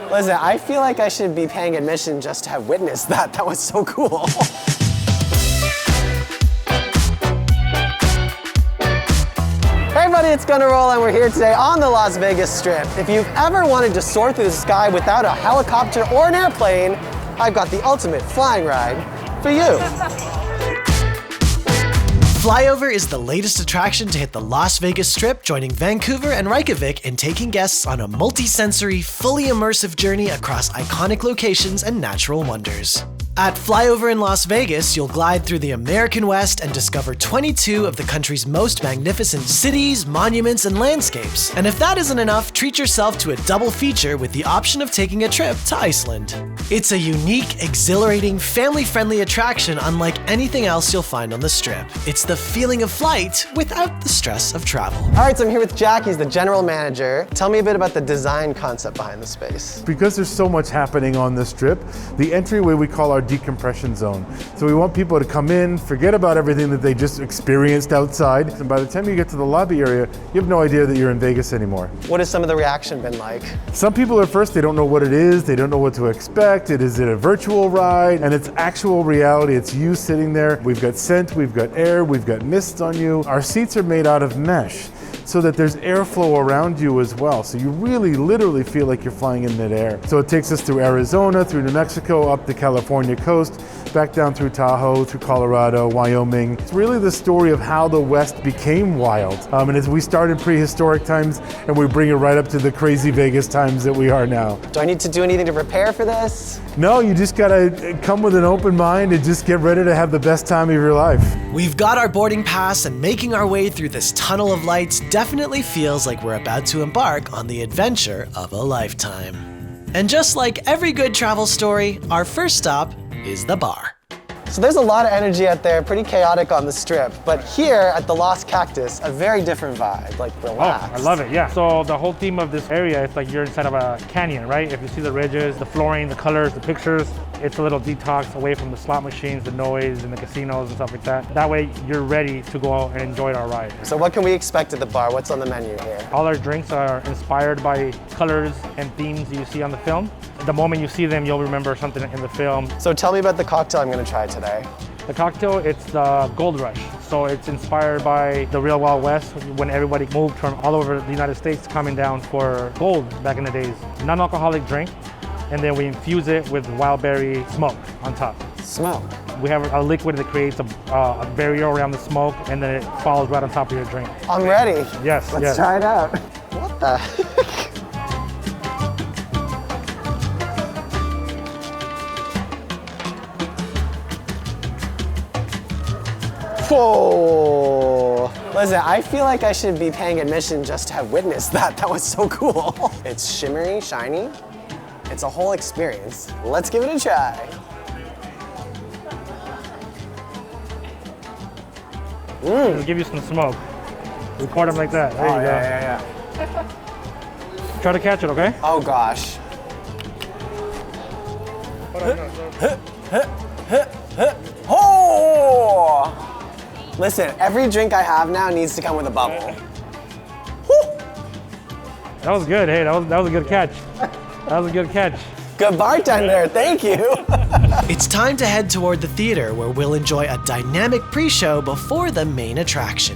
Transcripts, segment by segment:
Listen, I feel like I should be paying admission just to have witnessed that. That was so cool. Hey everybody, it's Gunnarolla and we're here today on the Las Vegas Strip. If you've ever wanted to soar through the sky without a helicopter or an airplane, I've got the ultimate flying ride for you. FlyOver is the latest attraction to hit the Las Vegas Strip, joining Vancouver and Reykjavik in taking guests on a multi-sensory, fully immersive journey across iconic locations and natural wonders. At FlyOver in Las Vegas, you'll glide through the American West and discover 22 of the country's most magnificent cities, monuments, and landscapes. And if that isn't enough, treat yourself to a double feature with the option of taking a trip to Iceland. It's a unique, exhilarating, family-friendly attraction unlike anything else you'll find on the Strip. It's the feeling of flight without the stress of travel. All right, so I'm here with Jack. He's the general manager. Tell me a bit about the design concept behind the space. Because there's so much happening on the Strip, the entryway we call our Decompression Zone. So we want people to come in, forget about everything that they just experienced outside, and by the time you get to the lobby area, you have no idea that you're in Vegas anymore. What has some of the reaction been like? Some people at first, they don't know what it is, they don't know what to expect. Is it a virtual ride? And it's actual reality. It's you sitting there. We've got scent, we've got air, we've got mist on you. Our seats are made out of mesh, so that there's airflow around you as well. So you really literally feel like you're flying in midair. So it takes us through Arizona, through New Mexico, up the California coast, back down through Tahoe, through Colorado, Wyoming. It's really the story of how the West became wild. And as we start in prehistoric times, and we bring it right up to the crazy Vegas times that we are now. Do I need to do anything to prepare for this? No, you just gotta come with an open mind and just get ready to have the best time of your life. We've got our boarding pass, and making our way through this tunnel of lights definitely feels like we're about to embark on the adventure of a lifetime. And just like every good travel story, our first stop is the bar. So there's a lot of energy out there, pretty chaotic on the Strip, but here at the Lost Cactus, a very different vibe, like relaxed. Oh, I love it, yeah. So the whole theme of this area, it's like you're inside of a canyon, right? If you see the ridges, the flooring, the colors, the pictures, it's a little detox away from the slot machines, the noise, and the casinos and stuff like that. That way, you're ready to go out and enjoy our ride. So what can we expect at the bar? What's on the menu here? All our drinks are inspired by colors and themes you see on the film. The moment you see them, you'll remember something in the film. So tell me about the cocktail I'm gonna try today. The cocktail, it's the Gold Rush. So it's inspired by the real Wild West when everybody moved from all over the United States coming down for gold back in the days. Non-alcoholic drink, and then we infuse it with wild berry smoke on top. Smoke? We have a liquid that creates a barrier around the smoke, and then it falls right on top of your drink. I'm ready. Yes, Let's yes. try it out. What the heck? Whoa! Listen, I feel like I should be paying admission just to have witnessed that. That was so cool. It's shimmery, shiny. It's a whole experience. Let's give it a try. It'll give you some smoke. Record them like that. There you go. Yeah. Try to catch it, okay? Oh gosh. Oh! Listen, every drink I have now needs to come with a bubble. Woo! That was good. Hey, that was a good catch. That was a good catch. Good bartender, thank you. It's time to head toward the theater, where we'll enjoy a dynamic pre-show before the main attraction.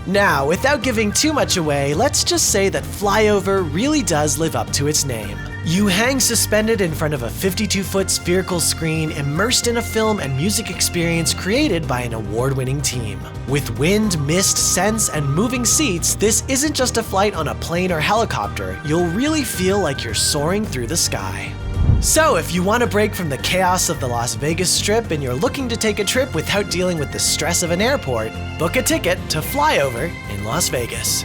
Now, without giving too much away, let's just say that FlyOver really does live up to its name. You hang suspended in front of a 52-foot spherical screen, immersed in a film and music experience created by an award-winning team. With wind, mist, scents, and moving seats, this isn't just a flight on a plane or helicopter. You'll really feel like you're soaring through the sky. So if you want a break from the chaos of the Las Vegas Strip and you're looking to take a trip without dealing with the stress of an airport, book a ticket to FlyOver in Las Vegas.